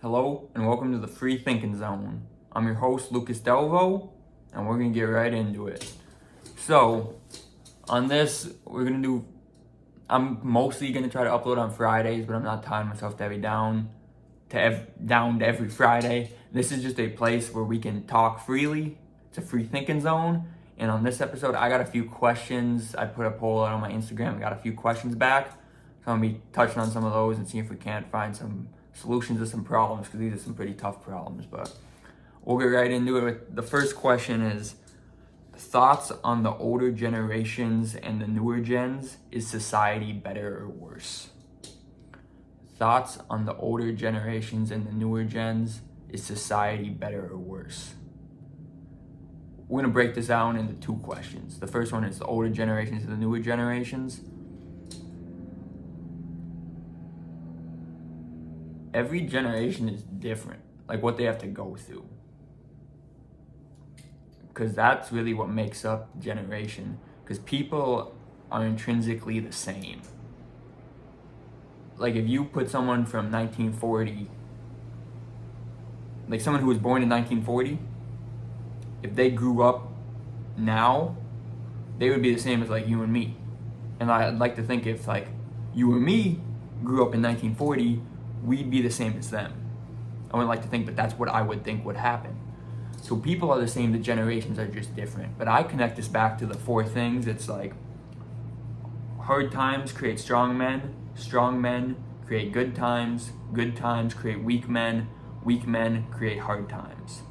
Hello and welcome to the Free Thinking Zone. I'm your host Lucas Delvo and we're going to get right into it. So, on this, I'm mostly going to try to upload on Fridays, but I'm not tying myself to down to every Friday. This is just a place where we can talk freely. It's a free thinking zone. And on this episode, I got a few questions. I put a poll out on my Instagram. I got a few questions back. So I'm going to be touching on some of those and see if we can't find some solutions to some problems, because these are some pretty tough problems. But we'll get right into it. The first question is, thoughts on the older generations and the newer gens. Is society better or worse? Thoughts on the older generations and the newer gens. Is society better or worse? We're going to break this down into two questions. The first one is the older generations and the newer generations. Every generation is different, like what they have to go through. Because that's really what makes up generation. Because people are intrinsically the same. Like if you put someone from 1940, like someone who was born in 1940, if they grew up now, they would be the same as like you and me. And I'd like to think if like you or me grew up in 1940, we'd be the same as them. I wouldn't like to think, but that's what I would think would happen. So people are the same, the generations are just different. But I connect this back to the four things. It's like hard times create strong men create good times create weak men create hard times.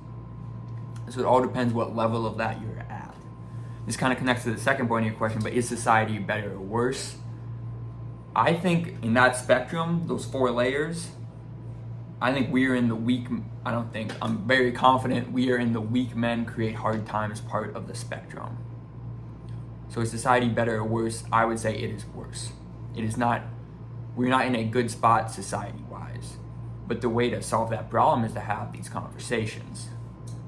So it all depends what level of that you're at. This kind of connects to the second point of your question, but is society better or worse? I think in that spectrum, those four layers, I think we are in the I'm very confident we are in the weak men create hard times part of the spectrum. So is society better or worse? I would say it is worse. We're not in a good spot society-wise. But the way to solve that problem is to have these conversations,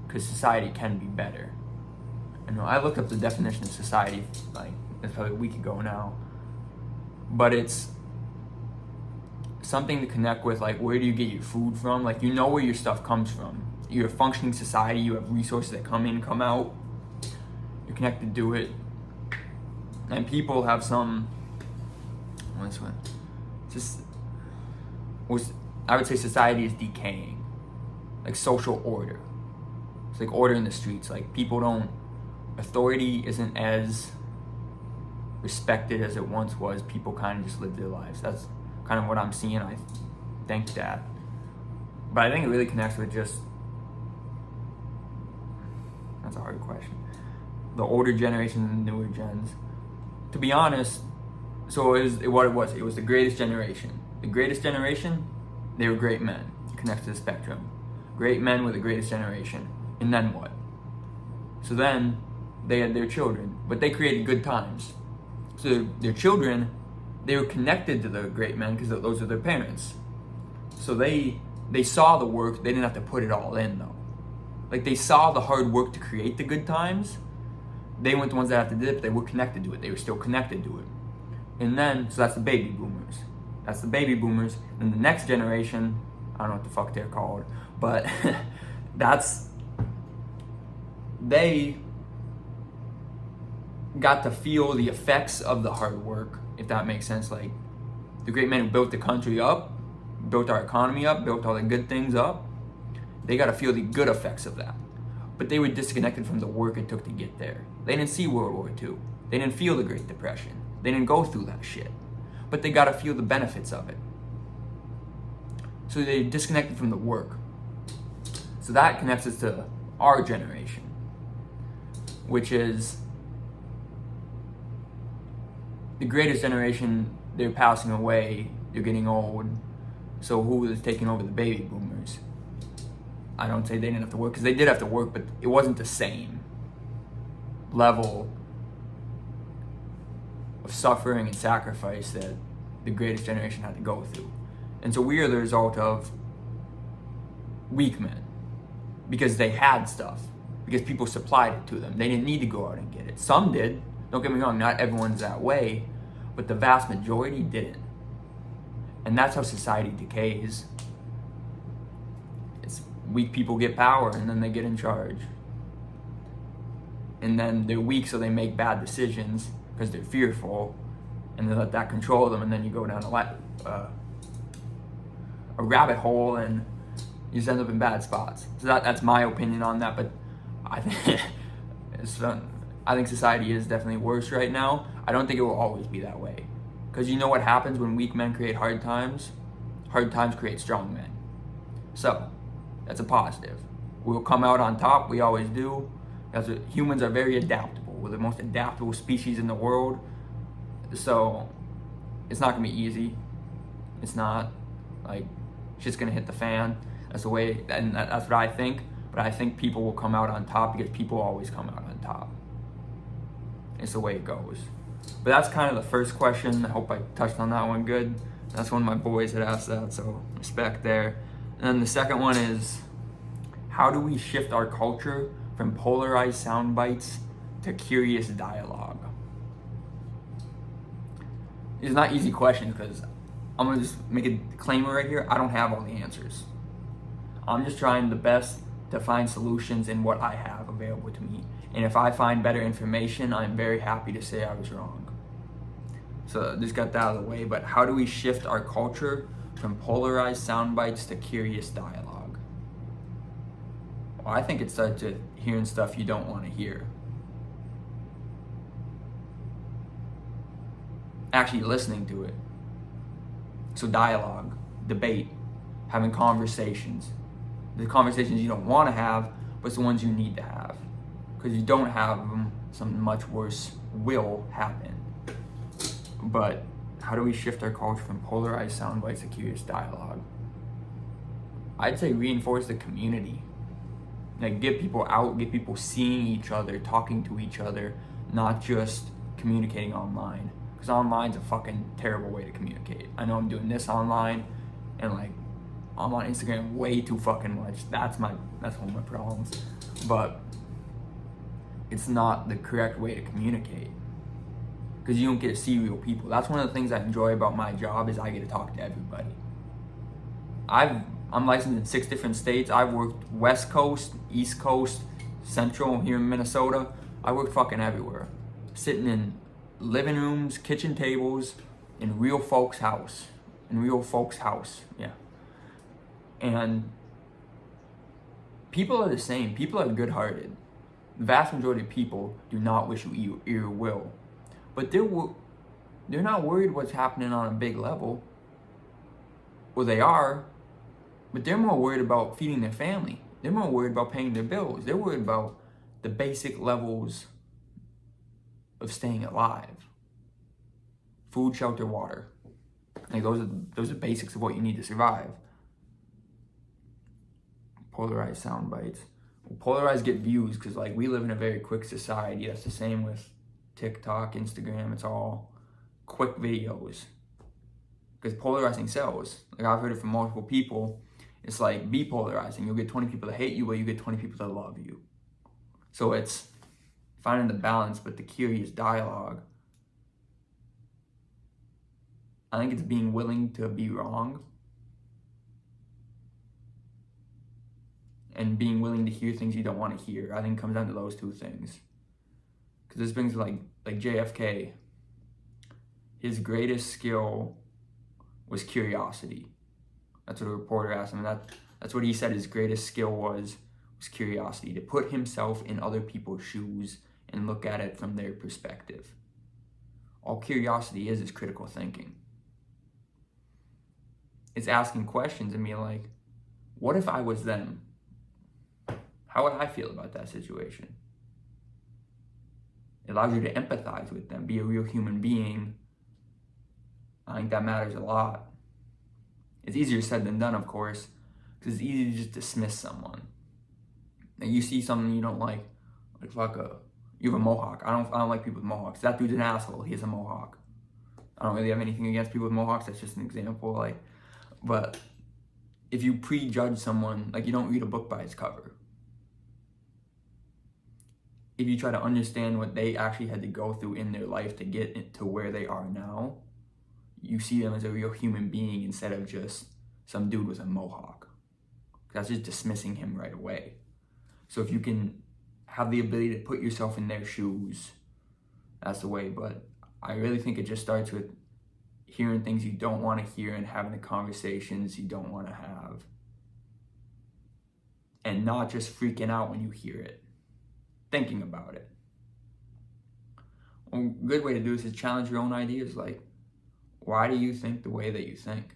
because society can be better. I looked up the definition of society, it's probably a week ago now. But it's something to connect with, like where do you get your food from? Like you know where your stuff comes from. You're a functioning society, you have resources that come in, come out. You're connected to it. And people have I would say society is decaying. Like social order. It's like order in the streets. Like authority isn't as respected as it once was. People kind of just live their lives. That's kind of what I'm seeing. I think that, but I think it really connects with just, that's a hard question, the older generations and the newer gens. To be honest, so it was the greatest generation. The greatest generation, they were great men. Connects to the spectrum. Great men were the greatest generation. And then what? So then they had their children, but they created good times. So their children, they were connected to the great men because those are their parents. So they saw the work. They didn't have to put it all in though. Like they saw the hard work to create the good times. They weren't the ones that have to do it, but they were connected to it. They were still connected to it. And then, so that's the baby boomers. And the next generation, I don't know what the fuck they're called, but they got to feel the effects of the hard work, if that makes sense. Like the great men who built the country up, built our economy up, built all the good things up, they got to feel the good effects of that. But they were disconnected from the work it took to get there. They didn't see World War II. They didn't feel the Great Depression. They didn't go through that shit. But they got to feel the benefits of it. So they disconnected from the work. So that connects us to our generation, which is the greatest generation. They're passing away, they're getting old. So who is taking over the baby boomers? I don't say they didn't have to work, because they did have to work, but it wasn't the same level of suffering and sacrifice that the greatest generation had to go through. And so we are the result of weak men, because they had stuff, because people supplied it to them. They didn't need to go out and get it. Some did. Don't get me wrong, not everyone's that way, but the vast majority didn't. And that's how society decays. weak people get power and then they get in charge. And then they're weak, so they make bad decisions because they're fearful, and they let that control them, and then you go down a rabbit hole and you just end up in bad spots. So that's my opinion on that, but I think I think society is definitely worse right now. I don't think it will always be that way. Because you know what happens when weak men create hard times? Hard times create strong men. So, that's a positive. We'll come out on top, we always do. Humans are very adaptable. We're the most adaptable species in the world. So, it's not gonna be easy. It's not. Like, shit's gonna hit the fan. That's the way, and that's what I think. But I think people will come out on top because people always come out on top. It's the way it goes. But that's kind of the first question. I hope I touched on that one good. That's one of my boys that asked that, so respect there. And then the second one is, how do we shift our culture from polarized sound bites to curious dialogue? It's not easy questions because I'm gonna just make a disclaimer right here. I don't have all the answers. I'm just trying the best to find solutions in what I have available to me. And if I find better information, I'm very happy to say I was wrong. So just got that out of the way, but how do we shift our culture from polarized sound bites to curious dialogue? Well, I think it starts with hearing stuff you don't want to hear. Actually listening to it. So dialogue, debate, having conversations. The conversations you don't want to have, but it's the ones you need to have. Because you don't have them, something much worse will happen. But how do we shift our culture from polarized sound bites to curious dialogue? I'd say reinforce the community. Like, get people out, get people seeing each other, talking to each other, not just communicating online. Because online's a fucking terrible way to communicate. I know I'm doing this online, and like, I'm on Instagram way too fucking much. That's one of my problems. But it's not the correct way to communicate. Because you don't get to see real people. That's one of the things I enjoy about my job is I get to talk to everybody. I'm licensed in 6 different states. I've worked West Coast, East Coast, Central here in Minnesota. I worked fucking everywhere. Sitting in living rooms, kitchen tables, in real folks' house. Yeah. And people are the same. People are good-hearted. The vast majority of people do not wish you ill will. But they're not worried what's happening on a big level. Well, they are, but they're more worried about feeding their family. They're more worried about paying their bills. They're worried about the basic levels of staying alive. Food, shelter, water. Like those are basics of what you need to survive. Polarized sound bites. Polarized get views because like we live in a very quick society. That's the same with TikTok, Instagram. It's all quick videos because polarizing sells. Like I've heard it from multiple people. It's like be polarizing. You'll get 20 people that hate you, but you get 20 people that love you. So it's finding the balance, but the curious dialogue. I think it's being willing to be wrong and being willing to hear things you don't want to hear. I think it comes down to those two things. Because this brings like JFK. His greatest skill was curiosity. That's what a reporter asked him. And that's what he said his greatest skill was curiosity. To put himself in other people's shoes and look at it from their perspective. All curiosity is critical thinking. It's asking questions and being like, what if I was them? How would I feel about that situation? It allows you to empathize with them, be a real human being. I think that matters a lot. It's easier said than done, of course, because it's easy to just dismiss someone. Like you see something you don't like you have a mohawk. I don't like people with mohawks. That dude's an asshole. He has a mohawk. I don't really have anything against people with mohawks. That's just an example. But if you prejudge someone, like you don't read a book by its cover. If you try to understand what they actually had to go through in their life to get to where they are now, you see them as a real human being instead of just some dude with a mohawk. That's just dismissing him right away. So if you can have the ability to put yourself in their shoes, that's the way. But I really think it just starts with hearing things you don't want to hear and having the conversations you don't want to have. And not just freaking out when you hear it. Thinking about it. A good way to do this is challenge your own ideas. Like, why do you think the way that you think?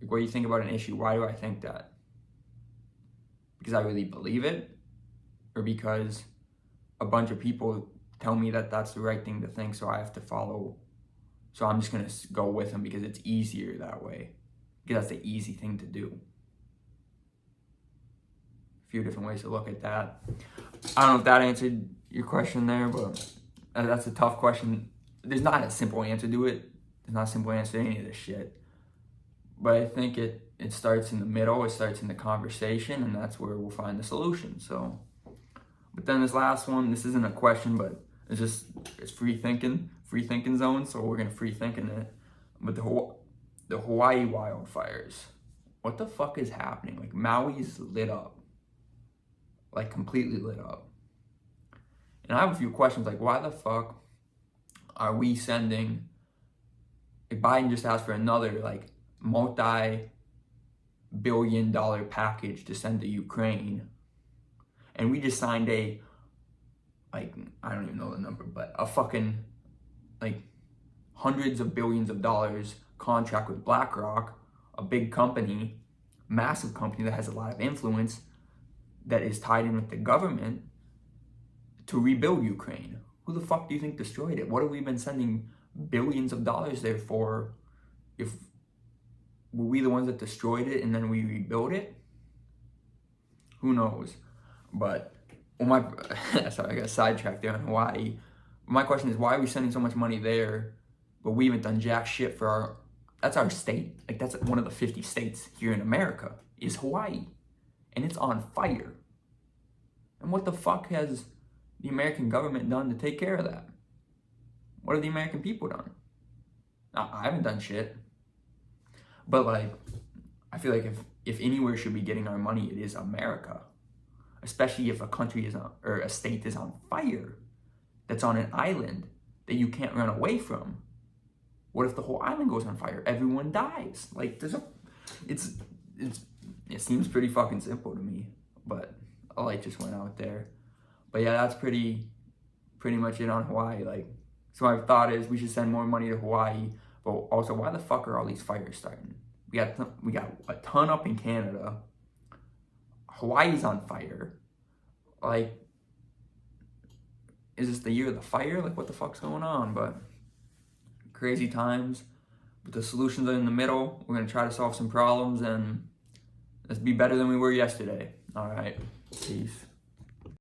Like, what do you think about an issue? Why do I think that? Because I really believe it? Or because a bunch of people tell me that that's the right thing to think, so I have to follow. So I'm just going to go with them because it's easier that way. Because that's the easy thing to do. A few different ways to look at that. I don't know if that answered your question there, but that's a tough question. There's not a simple answer to it. There's not a simple answer to any of this shit. But I think it starts in the middle. It starts in the conversation, and that's where we'll find the solution. So, but then this last one, this isn't a question, but it's free thinking zone. So we're gonna free thinking it. But the Hawaii wildfires, what the fuck is happening? Like, Maui's lit up, like completely lit up. And I have a few questions, like, why the fuck are we sending? Like, Biden just asked for another like multi-billion-dollar package to send to Ukraine, and we just signed a, like, I don't even know the number, but a fucking like hundreds of billions of dollars contract with BlackRock, a big company, massive company that has a lot of influence, that is tied in with the government to rebuild Ukraine. Who the fuck do you think destroyed it? What have we been sending billions of dollars there for? If were we the ones that destroyed it and then we rebuilt it? Who knows? But sorry, I got sidetracked there on Hawaii. My question is, why are we sending so much money there, but we haven't done jack shit for that's our state. Like, that's one of the 50 states here in America is Hawaii. And it's on fire. And what the fuck has the American government done to take care of that? What have the American people done? I haven't done shit. But like, I feel like if anywhere should be getting our money, it is America. Especially if a country is or a state is on fire, that's on an island that you can't run away from. What if the whole island goes on fire? Everyone dies. Like, it seems pretty fucking simple to me, but a light just went out there. But yeah, that's pretty much it on Hawaii. Like, so my thought is we should send more money to Hawaii, but also, why the fuck are all these fires starting? We got a ton up in Canada. Hawaii's on fire. Like, is this the year of the fire? Like, what the fuck's going on? But crazy times. But the solutions are in the middle. We're gonna try to solve some problems and let's be better than we were yesterday. All right, peace.